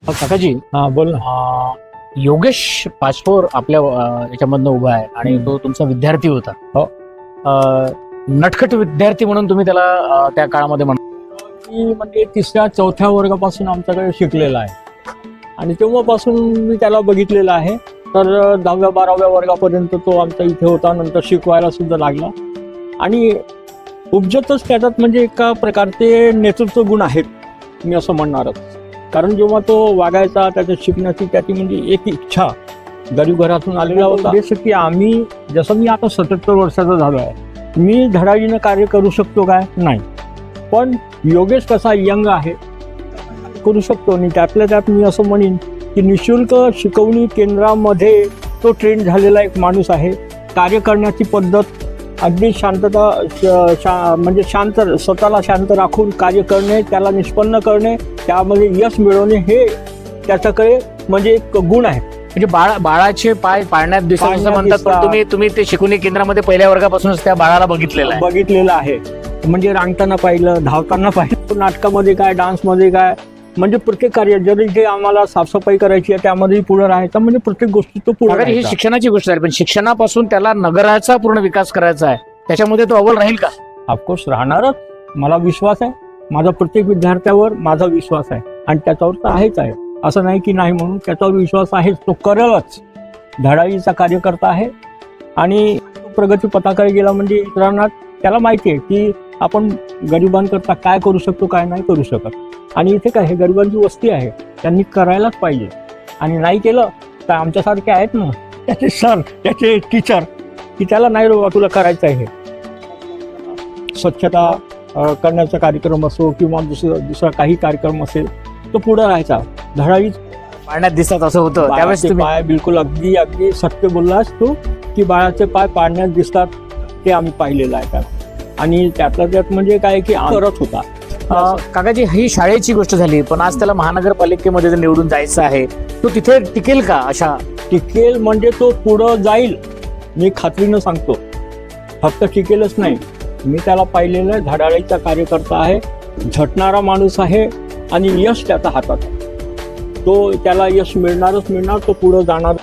काकाजी, हा बोल ना. योगेश पाचपोर आपल्या याच्यामधनं उभा आहे आणि तो तुमचा विद्यार्थी होता. हो. नटखट विद्यार्थी म्हणून तुम्ही त्याला त्या काळामध्ये म्हणा. मी म्हणजे 3ऱ्या-4थ्या वर्गापासून आमच्याकडे शिकलेला आहे आणि तेव्हापासून मी त्याला बघितलेलं आहे. तर 10व्या-12व्या वर्गापर्यंत तो आमच्या इथे होता. नंतर शिकवायला सुद्धा लागला आणि उपजतच त्याच्यात म्हणजे एका प्रकारचे नेतृत्व गुण आहेत, मी असं म्हणणारच. कारण जेव्हा तो वागायचा, त्याच्या शिकण्याची त्याची म्हणजे एक इच्छा, गरीब घरातून आलेला होता. जसं की आम्ही, जसं मी आता 77 वर्षाचा झालो आहे, मी धडाडीनं कार्य करू शकतो काय? नाही. पण योगेश कसा यंग आहे, करू शकतो. आणि त्यातल्या त्यात मी असं म्हणेन की निशुल्क शिकवणी केंद्रामध्ये तो ट्रेन झालेला एक माणूस आहे. कार्य करण्याची पद्धत अगदी शांतता, म्हणजे शांत, स्वतःला शांत राखून कार्य करणे, त्याला निष्पन्न करणे, त्यामध्ये यश मिळवणे, हे त्याच्याकडे म्हणजे एक गुण आहे. म्हणजे बाळाचे पाय पाळण्यात दिसतात असं म्हणतात, पण तुम्ही ते शिकवणी केंद्रामध्ये पहिल्या वर्गापासूनच त्या बाळाला बघितलेलं आहे. म्हणजे रांगताना पाहिलं, धावताना पाहिलं, नाटकामध्ये काय, डान्समध्ये काय, म्हणजे प्रत्येक कार्य, जरी जे आम्हाला साफसफाई करायची आहे त्यामध्ये पुढे राहायचा. म्हणजे प्रत्येक गोष्टी तो पुढे ही शिक्षणाची गोष्ट आहे, पण शिक्षणापासून त्याला नगराचा पूर्ण विकास करायचा आहे, त्याच्यामध्ये तो अव्वल राहील का? ऑफकोर्स राहणारच. मला विश्वास आहे, माझा प्रत्येक विद्यार्थ्यावर माझा विश्वास आहे आणि त्याच्यावर तर आहेच आहे. असं नाही की नाही म्हणून, त्याच्यावर विश्वास आहेच. तो करेलच. धडाडीचा कार्यकर्ता आहे आणि प्रगती पथाकडे गेला म्हणजे इतरांना त्याला माहिती आहे की आपण गरिबांकरता काय करू शकतो, काय नाही करू शकत. आणि इथे काय, हे गरिबांची वस्ती आहे, त्यांनी करायलाच पाहिजे. आणि नाही केलं तर आमच्यासारखे आहेत ना, त्याचे सर, त्याचे टीचर, की त्याला नाही रे, तुला करायचं आहे. स्वच्छता करण्याचा कार्यक्रम असो किंवा दुसरा काही कार्यक्रम असेल, तो पुढे राहायचा. धडाडी पाळण्यात दिसतात असं होतं त्यावेळेस पाय, बिलकुल अगदी सत्य बोललास तू, की बाळाचे पाय पाळण्यात दिसतात, ते आम्ही पाहिलेलं आहे. आणि त्यातल्या त्यात म्हणजे काय की करत होता. काकाजी, ही शाळेची गोष्ट झाली, पण आज त्याला महानगरपालिकेमध्ये जर निवडून जायचं आहे, तो तिथे टिकेल का? अशा टिकेल म्हणजे तो पुढं जाईल, मी खात्रीनं सांगतो. फक्त टिकेलच नाही, मी त्याला पाहिलेलं आहे. धडाडीचा कार्यकर्ता आहे, झटणारा माणूस आहे आणि यश त्याच्या हातात आहे. तो त्याला यश मिळणारच मिळणार, तो पुढं जाणार.